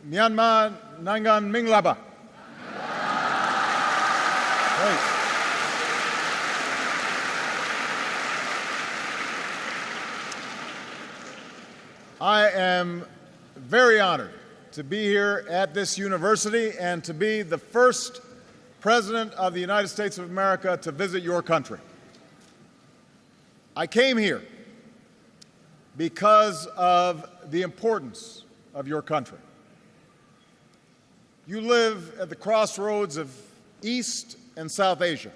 Myanmar Nangan Minglaba. Great. I am very honored to be here at this university and to be the first President of the United States of America to visit your country. I came here because of the importance of your country. You live at the crossroads of East and South Asia.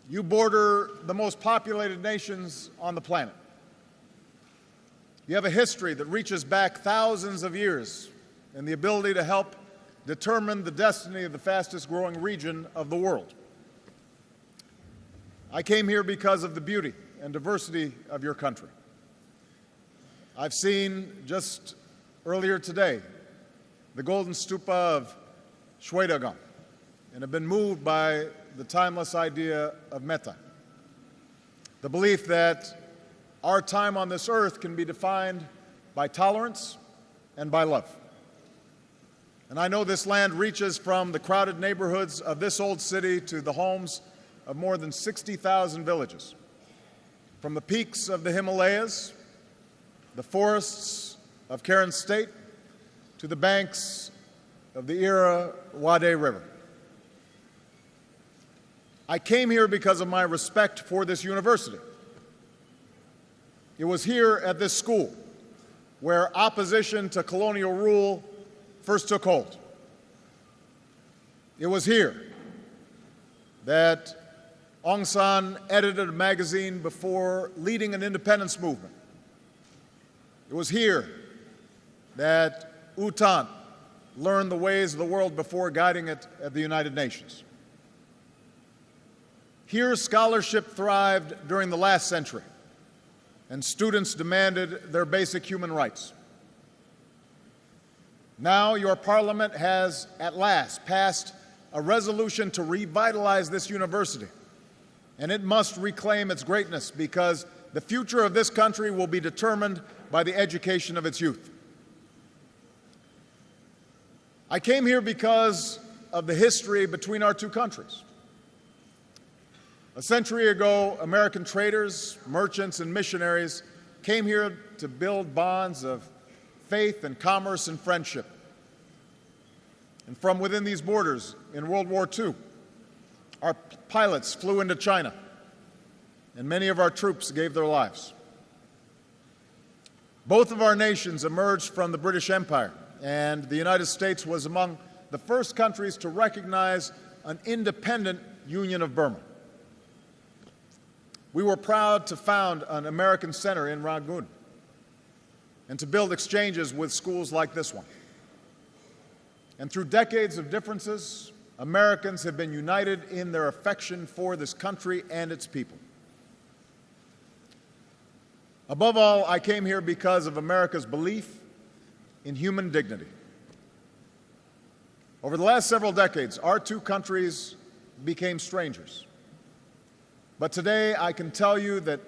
You border the most populated nations on the planet. You have a history that reaches back thousands of years and the ability to help determine the destiny of the fastest growing region of the world. I came here because of the beauty and diversity of your country. I've seen just earlier today the golden stupa of Shwedagon and have been moved by the timeless idea of metta, the belief that our time on this earth can be defined by tolerance and by love. And I know this land reaches from the crowded neighborhoods of this old city to the homes of more than 60,000 villages, from the peaks of the Himalayas, the forests of Karen State, to the banks of the Irrawaddy River. I came here because of my respect for this university. It was here at this school where opposition to colonial rule first took hold. It was here that Aung San edited a magazine before leading an independence movement. It was here that U Thant learned the ways of the world before guiding it at the United Nations. Here, scholarship thrived during the last century, and students demanded their basic human rights. Now, your parliament has at last passed a resolution to revitalize this university, and it must reclaim its greatness because the future of this country will be determined by the education of its youth. I came here because of the history between our two countries. A century ago, American traders, merchants, and missionaries came here to build bonds of faith and commerce and friendship. And from within these borders, in World War II, our pilots flew into China, and many of our troops gave their lives. Both of our nations emerged from the British Empire, and the United States was among the first countries to recognize an independent Union of Burma. We were proud to found an American center in Rangoon and to build exchanges with schools like this one. And through decades of differences, Americans have been united in their affection for this country and its people. Above all, I came here because of America's belief in human dignity. Over the last several decades, our two countries became strangers. But today, I can tell you that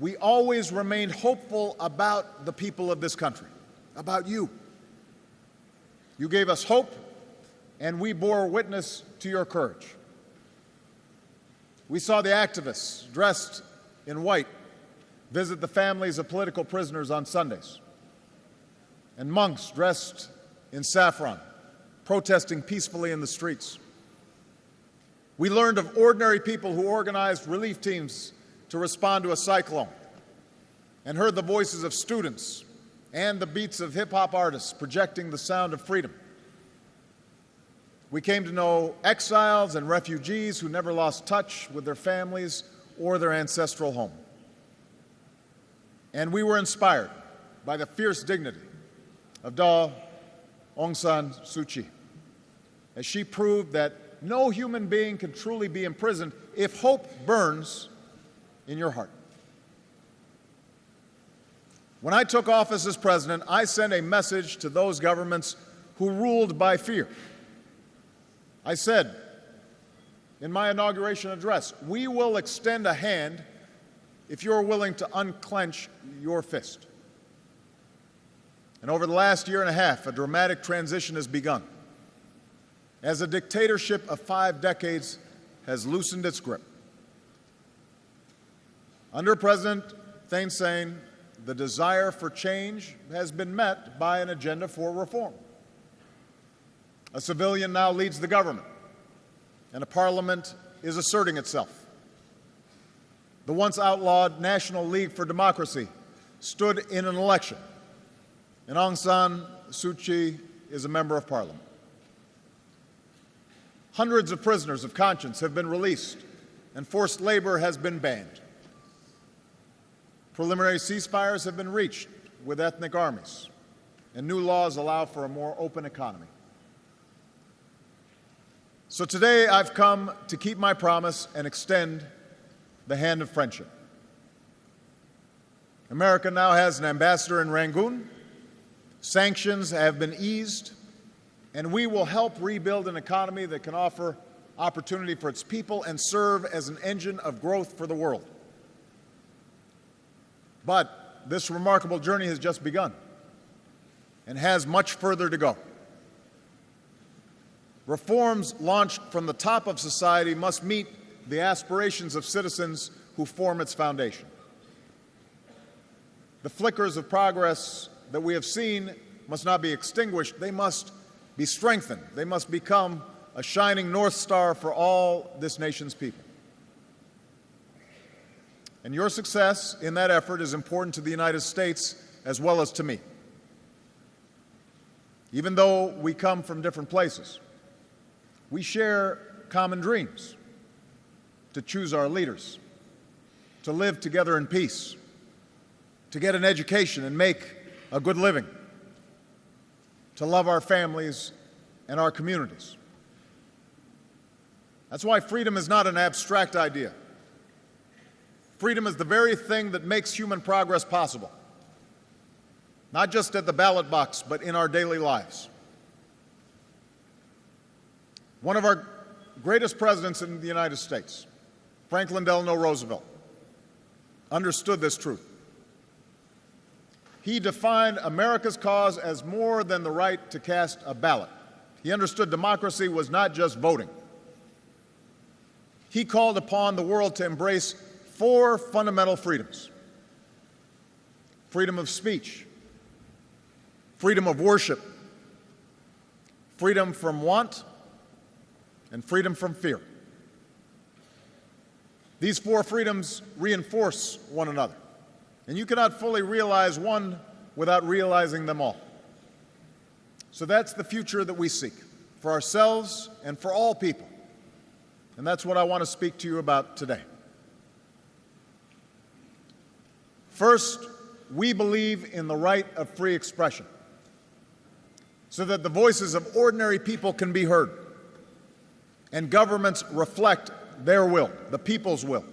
we always remained hopeful about the people of this country, about you. You gave us hope, and we bore witness to your courage. We saw the activists dressed in white visit the families of political prisoners on Sundays, and monks dressed in saffron protesting peacefully in the streets. We learned of ordinary people who organized relief teams to respond to a cyclone, and heard the voices of students and the beats of hip-hop artists projecting the sound of freedom. We came to know exiles and refugees who never lost touch with their families or their ancestral home. And we were inspired by the fierce dignity of Aung San Suu Kyi, as she proved that no human being can truly be imprisoned if hope burns in your heart. When I took office as president, I sent a message to those governments who ruled by fear. I said in my inauguration address, we will extend a hand if you're willing to unclench your fist. And over the last year and a half, a dramatic transition has begun, as a dictatorship of 5 decades has loosened its grip. Under President Thein Sein, the desire for change has been met by an agenda for reform. A civilian now leads the government, and a parliament is asserting itself. The once outlawed National League for Democracy stood in an election, and Aung San Suu Kyi is a member of parliament. Hundreds of prisoners of conscience have been released, and forced labor has been banned. Preliminary ceasefires have been reached with ethnic armies, and new laws allow for a more open economy. So today I've come to keep my promise and extend the hand of friendship. America now has an ambassador in Rangoon. Sanctions have been eased, and we will help rebuild an economy that can offer opportunity for its people and serve as an engine of growth for the world. But this remarkable journey has just begun and has much further to go. Reforms launched from the top of society must meet the aspirations of citizens who form its foundation. The flickers of progress that we have seen must not be extinguished. They must be strengthened. They must become a shining North Star for all this nation's people. And your success in that effort is important to the United States as well as to me. Even though we come from different places, we share common dreams: to choose our leaders, to live together in peace, to get an education and make a good living, to love our families and our communities. That's why freedom is not an abstract idea. Freedom is the very thing that makes human progress possible, not just at the ballot box, but in our daily lives. One of our greatest presidents in the United States, Franklin Delano Roosevelt, understood this truth. He defined America's cause as more than the right to cast a ballot. He understood democracy was not just voting. He called upon the world to embrace 4 fundamental freedoms: freedom of speech, freedom of worship, freedom from want, and freedom from fear. These 4 freedoms reinforce one another, and you cannot fully realize one without realizing them all. So that's the future that we seek for ourselves and for all people, and that's what I want to speak to you about today. First, we believe in the right of free expression so that the voices of ordinary people can be heard and governments reflect their will, the people's will.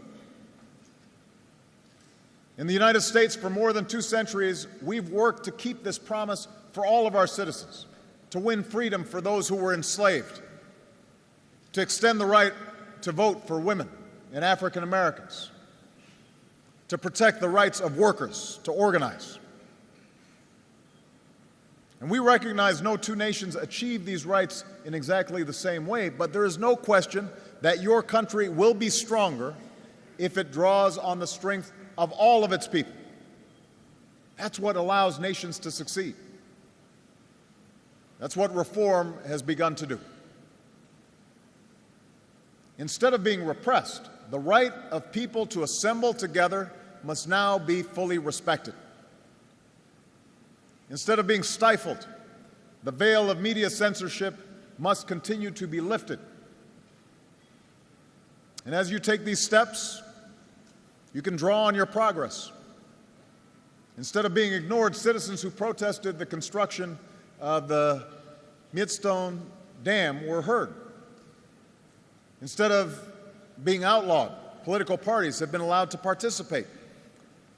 In the United States, for more than 2 centuries, we've worked to keep this promise for all of our citizens, to win freedom for those who were enslaved, to extend the right to vote for women and African Americans, to protect the rights of workers to organize. And we recognize no 2 nations achieve these rights in exactly the same way, but there is no question that your country will be stronger if it draws on the strength of all of its people. That's what allows nations to succeed. That's what reform has begun to do. Instead of being repressed, the right of people to assemble together must now be fully respected. Instead of being stifled, the veil of media censorship must continue to be lifted. And as you take these steps, you can draw on your progress. Instead of being ignored, citizens who protested the construction of the Midstone Dam were heard. Instead of being outlawed, political parties have been allowed to participate.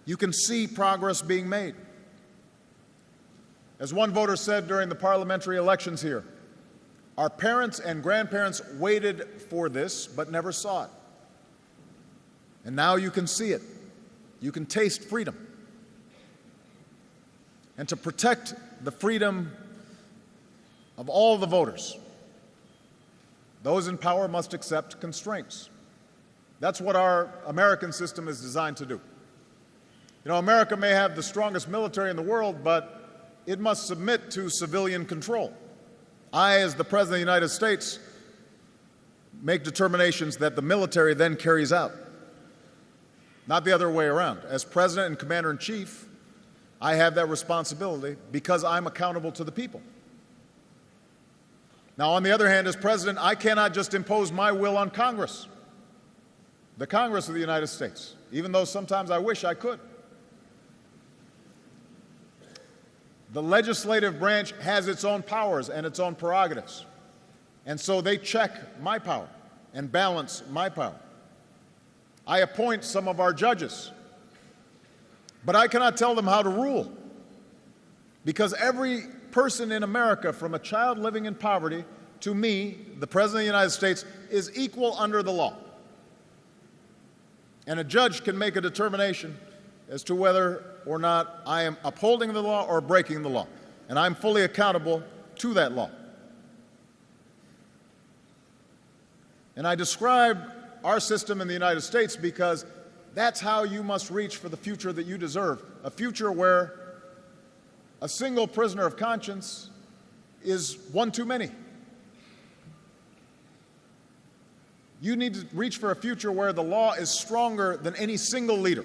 You can see progress being made. As one voter said during the parliamentary elections here, our parents and grandparents waited for this but never saw it. And now you can see it. You can taste freedom. And to protect the freedom of all the voters, those in power must accept constraints. That's what our American system is designed to do. You know, America may have the strongest military in the world, but it must submit to civilian control. I, as the President of the United States, make determinations that the military then carries out, not the other way around. As President and Commander-in-Chief, I have that responsibility because I'm accountable to the people. Now, on the other hand, as President, I cannot just impose my will on Congress, the Congress of the United States, even though sometimes I wish I could. The legislative branch has its own powers and its own prerogatives, and so they check my power and balance my power. I appoint some of our judges, but I cannot tell them how to rule, because every person in America, from a child living in poverty to me, the President of the United States, is equal under the law. And a judge can make a determination as to whether or not I am upholding the law or breaking the law. And I'm fully accountable to that law. And I describe our system in the United States because that's how you must reach for the future that you deserve, a future where a single prisoner of conscience is one too many. You need to reach for a future where the law is stronger than any single leader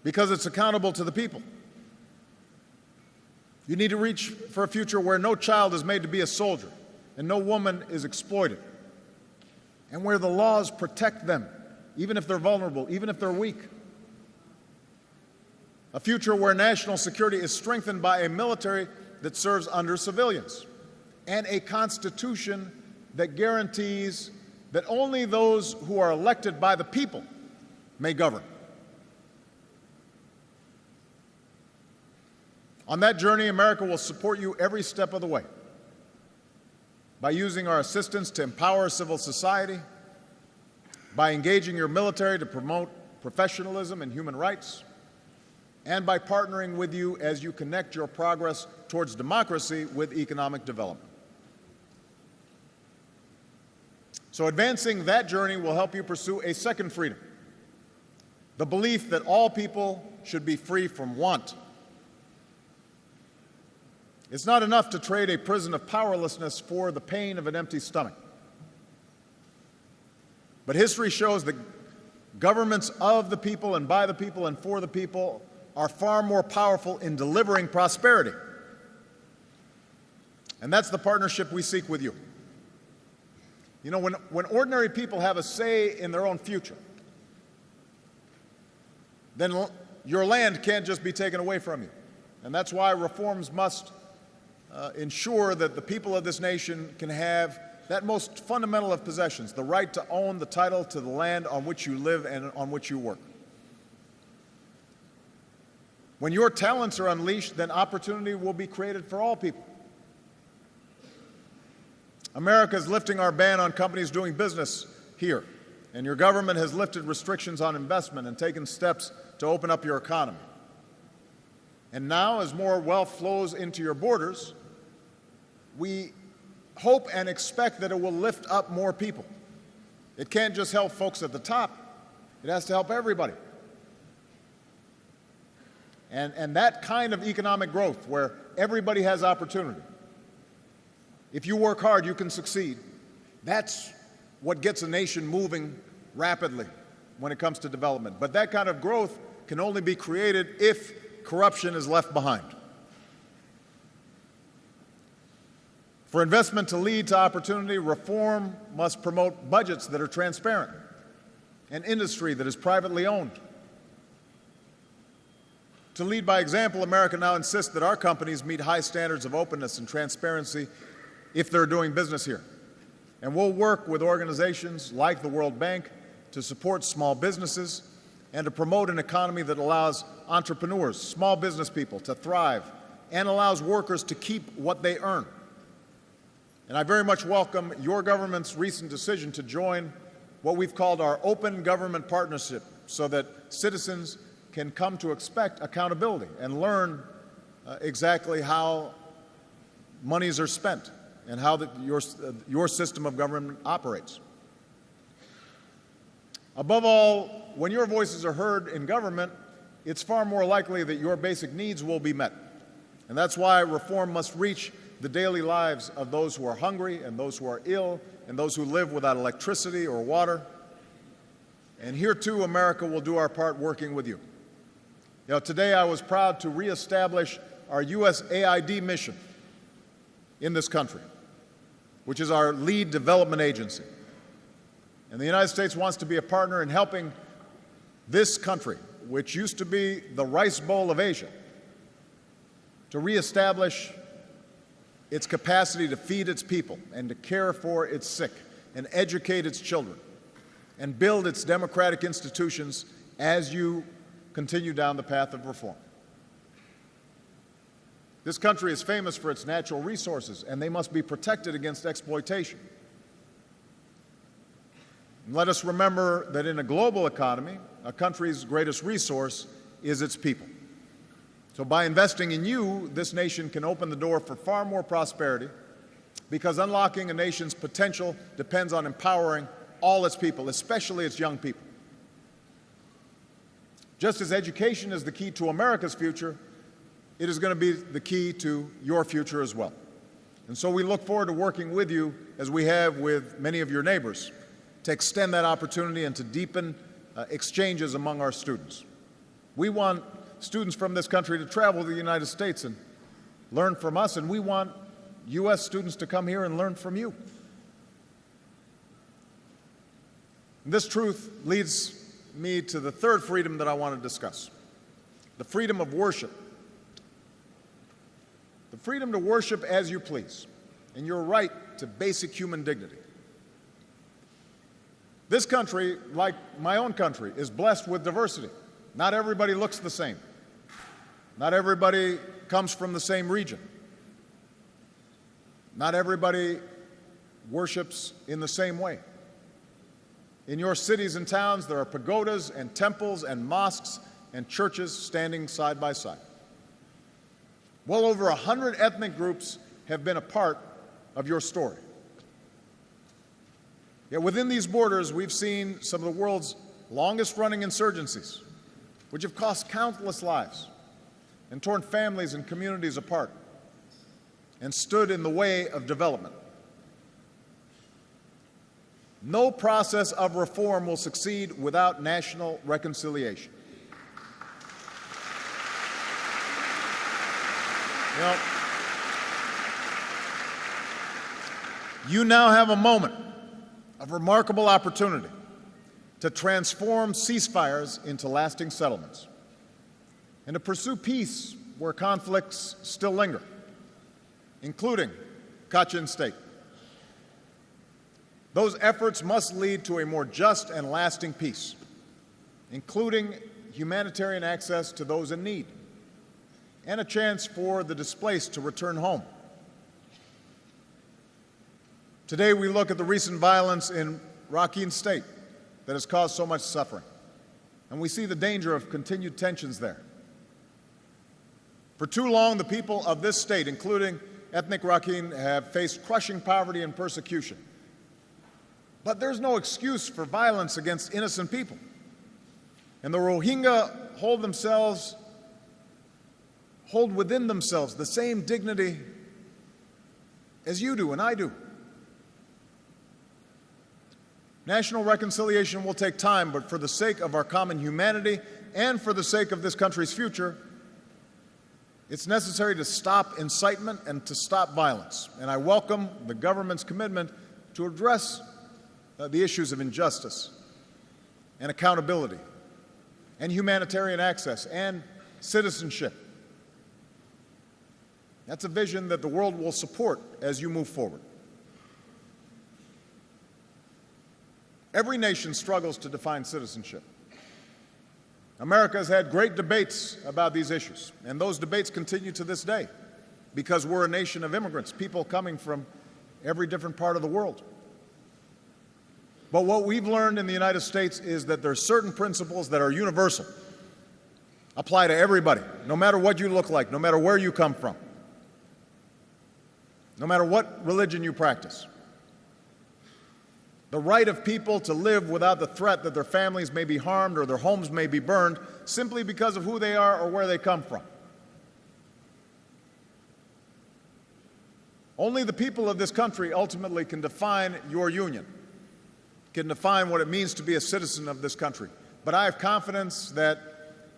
because it's accountable to the people. You need to reach for a future where no child is made to be a soldier and no woman is exploited, and where the laws protect them, even if they're vulnerable, even if they're weak. A future where national security is strengthened by a military that serves under civilians, and a constitution that guarantees that only those who are elected by the people may govern. On that journey, America will support you every step of the way by using our assistance to empower civil society, by engaging your military to promote professionalism and human rights, and by partnering with you as you connect your progress towards democracy with economic development. So advancing that journey will help you pursue a second freedom, the belief that all people should be free from want. It's not enough to trade a prison of powerlessness for the pain of an empty stomach. But history shows that governments of the people and by the people and for the people are far more powerful in delivering prosperity. And that's the partnership we seek with you. You know, when ordinary people have a say in their own future, then your land can't just be taken away from you. And that's why reforms must ensure that the people of this nation can have that most fundamental of possessions, the right to own the title to the land on which you live and on which you work. When your talents are unleashed, then opportunity will be created for all people. America is lifting our ban on companies doing business here, and your government has lifted restrictions on investment and taken steps to open up your economy. And now, as more wealth flows into your borders, we hope and expect that it will lift up more people. It can't just help folks at the top. It has to help everybody. And that kind of economic growth where everybody has opportunity, if you work hard, you can succeed. That's what gets a nation moving rapidly when it comes to development. But that kind of growth can only be created if corruption is left behind. For investment to lead to opportunity, reform must promote budgets that are transparent and industry that is privately owned. To lead by example, America now insists that our companies meet high standards of openness and transparency if they're doing business here. And we'll work with organizations like the World Bank to support small businesses and to promote an economy that allows entrepreneurs, small business people, to thrive and allows workers to keep what they earn. And I very much welcome your government's recent decision to join what we've called our Open Government Partnership so that citizens can come to expect accountability and learn exactly how monies are spent and how your system of government operates. Above all, when your voices are heard in government, it's far more likely that your basic needs will be met. And that's why reform must reach the daily lives of those who are hungry and those who are ill and those who live without electricity or water. And here, too, America will do our part working with you. Today I was proud to reestablish our USAID mission in this country, which is our lead development agency. And the United States wants to be a partner in helping this country, which used to be the Rice Bowl of Asia, to reestablish its capacity to feed its people and to care for its sick and educate its children and build its democratic institutions as you continue down the path of reform. This country is famous for its natural resources, and they must be protected against exploitation. And let us remember that in a global economy, a country's greatest resource is its people. So by investing in you, this nation can open the door for far more prosperity, because unlocking a nation's potential depends on empowering all its people, especially its young people. Just as education is the key to America's future, it is going to be the key to your future as well. And so we look forward to working with you, as we have with many of your neighbors, to extend that opportunity and to deepen exchanges among our students. We want students from this country to travel to the United States and learn from us, and we want U.S. students to come here and learn from you. And this truth leads me to the third freedom that I want to discuss, the freedom of worship. The freedom to worship as you please, and your right to basic human dignity. This country, like my own country, is blessed with diversity. Not everybody looks the same. Not everybody comes from the same region. Not everybody worships in the same way. In your cities and towns, there are pagodas and temples and mosques and churches standing side by side. Well over 100 ethnic groups have been a part of your story. Yet within these borders, we've seen some of the world's longest-running insurgencies, which have cost countless lives and torn families and communities apart and stood in the way of development. No process of reform will succeed without national reconciliation. You now have a moment of remarkable opportunity to transform ceasefires into lasting settlements and to pursue peace where conflicts still linger, including Kachin State. Those efforts must lead to a more just and lasting peace, including humanitarian access to those in need and a chance for the displaced to return home. Today, we look at the recent violence in Rakhine State that has caused so much suffering, and we see the danger of continued tensions there. For too long, the people of this state, including ethnic Rakhine, have faced crushing poverty and persecution. But there's no excuse for violence against innocent people. And the Rohingya hold within themselves the same dignity as you do and I do. National reconciliation will take time, but for the sake of our common humanity and for the sake of this country's future, it's necessary to stop incitement and to stop violence. And I welcome the government's commitment to address the issues of injustice and accountability and humanitarian access and citizenship. That's a vision that the world will support as you move forward. Every nation struggles to define citizenship. America has had great debates about these issues, and those debates continue to this day because we're a nation of immigrants, people coming from every different part of the world. But what we've learned in the United States is that there are certain principles that are universal. apply to everybody, no matter what you look like, no matter where you come from, no matter what religion you practice. The right of people to live without the threat that their families may be harmed or their homes may be burned simply because of who they are or where they come from. Only the people of this country ultimately can define your union, can define what it means to be a citizen of this country. But I have confidence that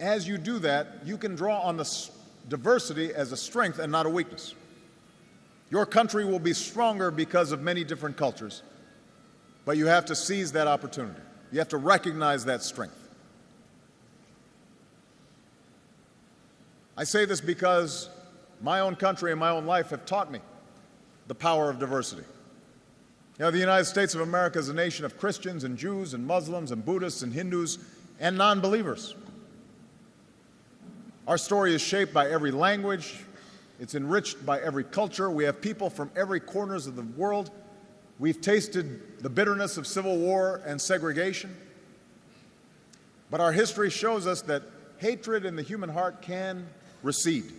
as you do that, you can draw on the diversity as a strength and not a weakness. Your country will be stronger because of many different cultures, but you have to seize that opportunity. You have to recognize that strength. I say this because my own country and my own life have taught me the power of diversity. You know, the United States of America is a nation of Christians and Jews and Muslims and Buddhists and Hindus and non-believers. Our story is shaped by every language. It's enriched by every culture. We have people from every corner of the world. We've tasted the bitterness of civil war and segregation. But our history shows us that hatred in the human heart can recede,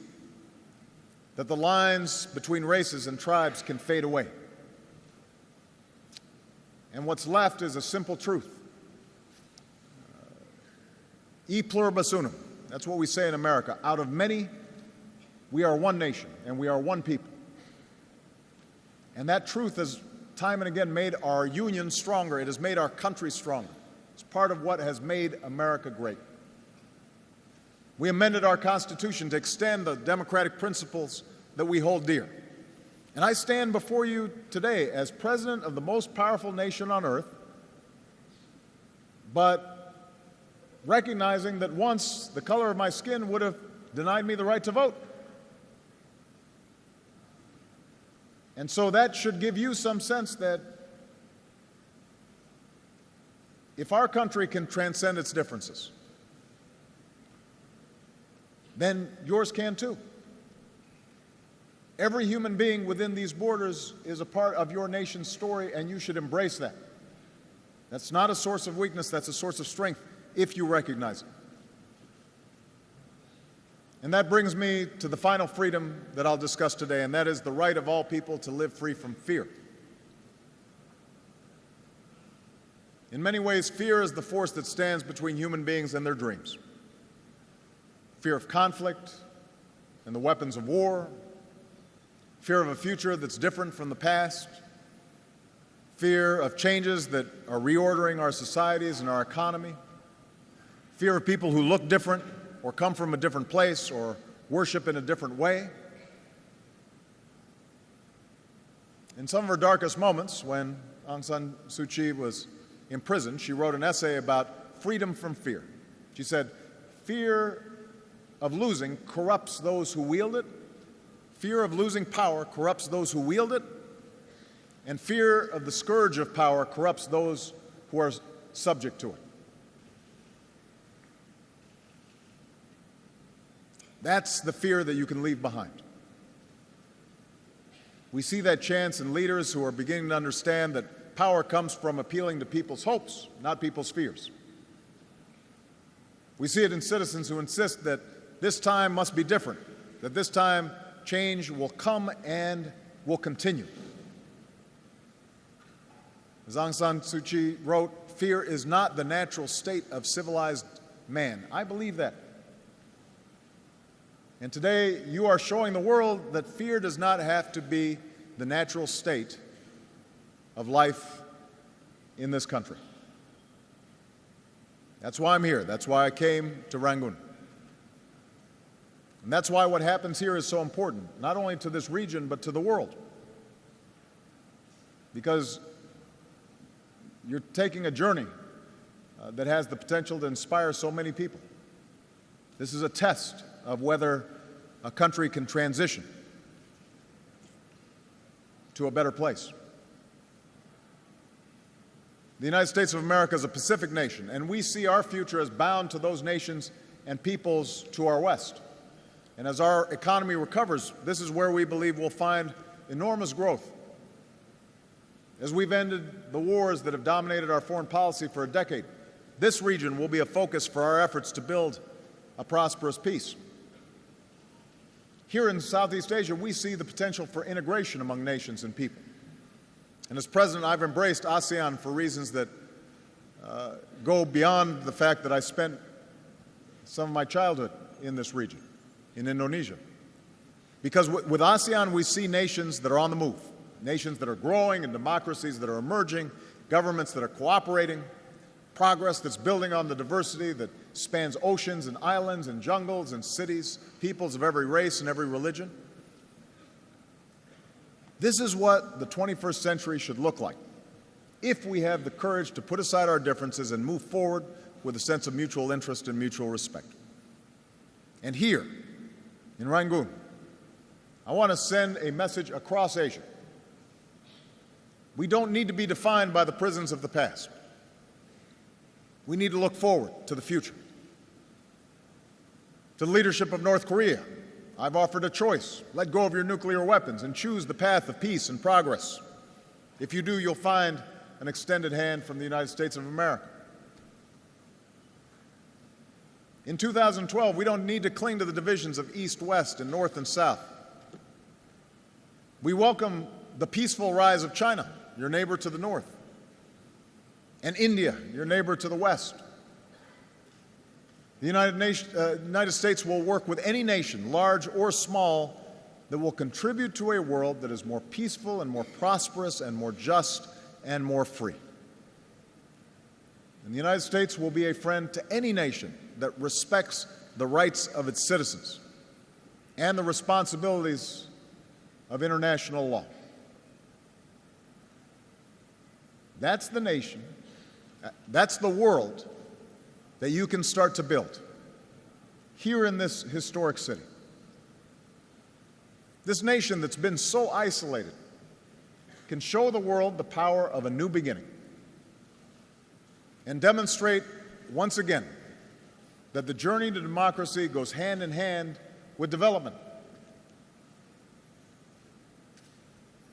that the lines between races and tribes can fade away. And what's left is a simple truth. E pluribus unum. That's what we say in America. Out of many, we are one nation, and we are one people. And that truth has time and again made our union stronger. It has made our country stronger. It's part of what has made America great. We amended our Constitution to extend the democratic principles that we hold dear. And I stand before you today as president of the most powerful nation on earth, but recognizing that once the color of my skin would have denied me the right to vote. And so that should give you some sense that if our country can transcend its differences, then yours can too. Every human being within these borders is a part of your nation's story, and you should embrace that. That's not a source of weakness, that's a source of strength if you recognize it. And that brings me to the final freedom that I'll discuss today, and that is the right of all people to live free from fear. In many ways, fear is the force that stands between human beings and their dreams. Fear of conflict and the weapons of war, fear of a future that's different from the past, fear of changes that are reordering our societies and our economy, fear of people who look different or come from a different place or worship in a different way. In some of her darkest moments, when Aung San Suu Kyi was imprisoned, she wrote an essay about freedom from fear. She said, "Fear of losing corrupts those who wield it. Fear of losing power corrupts those who wield it. And fear of the scourge of power corrupts those who are subject to it." That's the fear that you can leave behind. We see that chance in leaders who are beginning to understand that power comes from appealing to people's hopes, not people's fears. We see it in citizens who insist that this time must be different, that this time change will come and will continue. As Aung San Suu Kyi wrote, "Fear is not the natural state of civilized man." I believe that. And today, you are showing the world that fear does not have to be the natural state of life in this country. That's why I'm here. That's why I came to Rangoon. And that's why what happens here is so important, not only to this region, but to the world. Because you're taking a journey that has the potential to inspire so many people. This is a test of whether a country can transition to a better place. The United States of America is a Pacific nation, and we see our future as bound to those nations and peoples to our west. And as our economy recovers, this is where we believe we'll find enormous growth. As we've ended the wars that have dominated our foreign policy for a decade, this region will be a focus for our efforts to build a prosperous peace. Here in Southeast Asia, we see the potential for integration among nations and people. And as president, I've embraced ASEAN for reasons that go beyond the fact that I spent some of my childhood in this region, in Indonesia. Because with ASEAN, we see nations that are on the move, nations that are growing and democracies that are emerging, governments that are cooperating, progress that's building on the diversity that spans oceans and islands and jungles and cities, peoples of every race and every religion. This is what the 21st century should look like if we have the courage to put aside our differences and move forward with a sense of mutual interest and mutual respect. And here, in Rangoon, I want to send a message across Asia. We don't need to be defined by the prisons of the past. We need to look forward to the future. To the leadership of North Korea, I've offered a choice. Let go of your nuclear weapons and choose the path of peace and progress. If you do, you'll find an extended hand from the United States of America. In 2012, we don't need to cling to the divisions of East, West, and North and South. We welcome the peaceful rise of China, your neighbor to the north, and India, your neighbor to the west. The United States will work with any nation, large or small, that will contribute to a world that is more peaceful and more prosperous and more just and more free. And the United States will be a friend to any nation that respects the rights of its citizens and the responsibilities of international law. That's the nation, that's the world that you can start to build here in this historic city. This nation that's been so isolated can show the world the power of a new beginning and demonstrate once again that the journey to democracy goes hand in hand with development.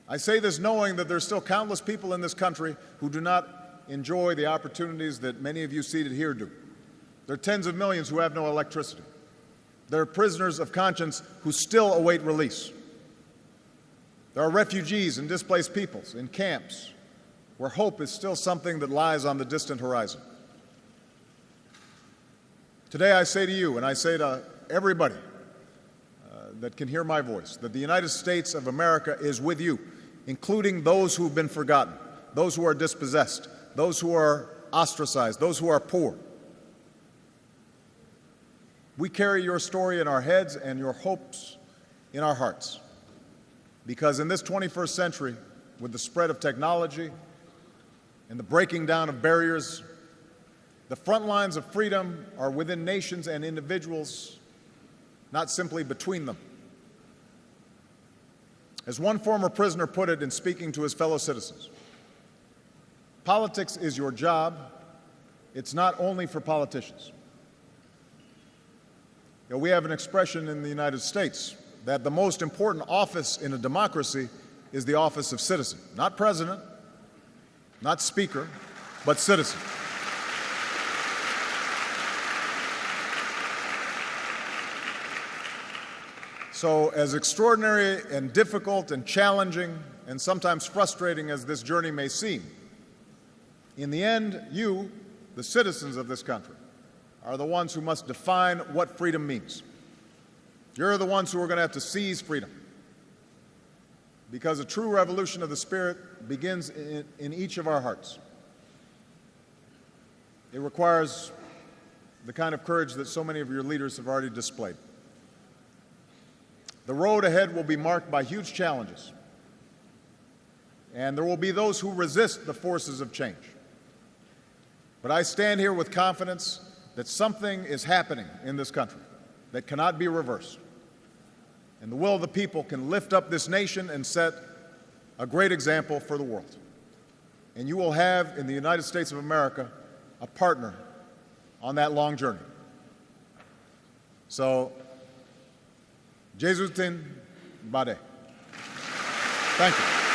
I say this knowing that there's still countless people in this country who do not enjoy the opportunities that many of you seated here do. There are tens of millions who have no electricity. There are prisoners of conscience who still await release. There are refugees and displaced peoples in camps where hope is still something that lies on the distant horizon. Today I say to you, and I say to everybody that can hear my voice, that the United States of America is with you, including those who have been forgotten, those who are dispossessed, those who are ostracized, those who are poor. We carry your story in our heads and your hopes in our hearts. Because in this 21st century, with the spread of technology and the breaking down of barriers, the front lines of freedom are within nations and individuals, not simply between them. As one former prisoner put it in speaking to his fellow citizens, politics is your job. It's not only for politicians. You know, we have an expression in the United States that the most important office in a democracy is the office of citizen. Not president, not speaker, but citizen. So as extraordinary and difficult and challenging and sometimes frustrating as this journey may seem, in the end, you, the citizens of this country, are the ones who must define what freedom means. You're the ones who are going to have to seize freedom, because a true revolution of the spirit begins in each of our hearts. It requires the kind of courage that so many of your leaders have already displayed. The road ahead will be marked by huge challenges, and there will be those who resist the forces of change. But I stand here with confidence that something is happening in this country that cannot be reversed. And the will of the people can lift up this nation and set a great example for the world. And you will have in the United States of America a partner on that long journey. So, Jesutin Bade. Thank you.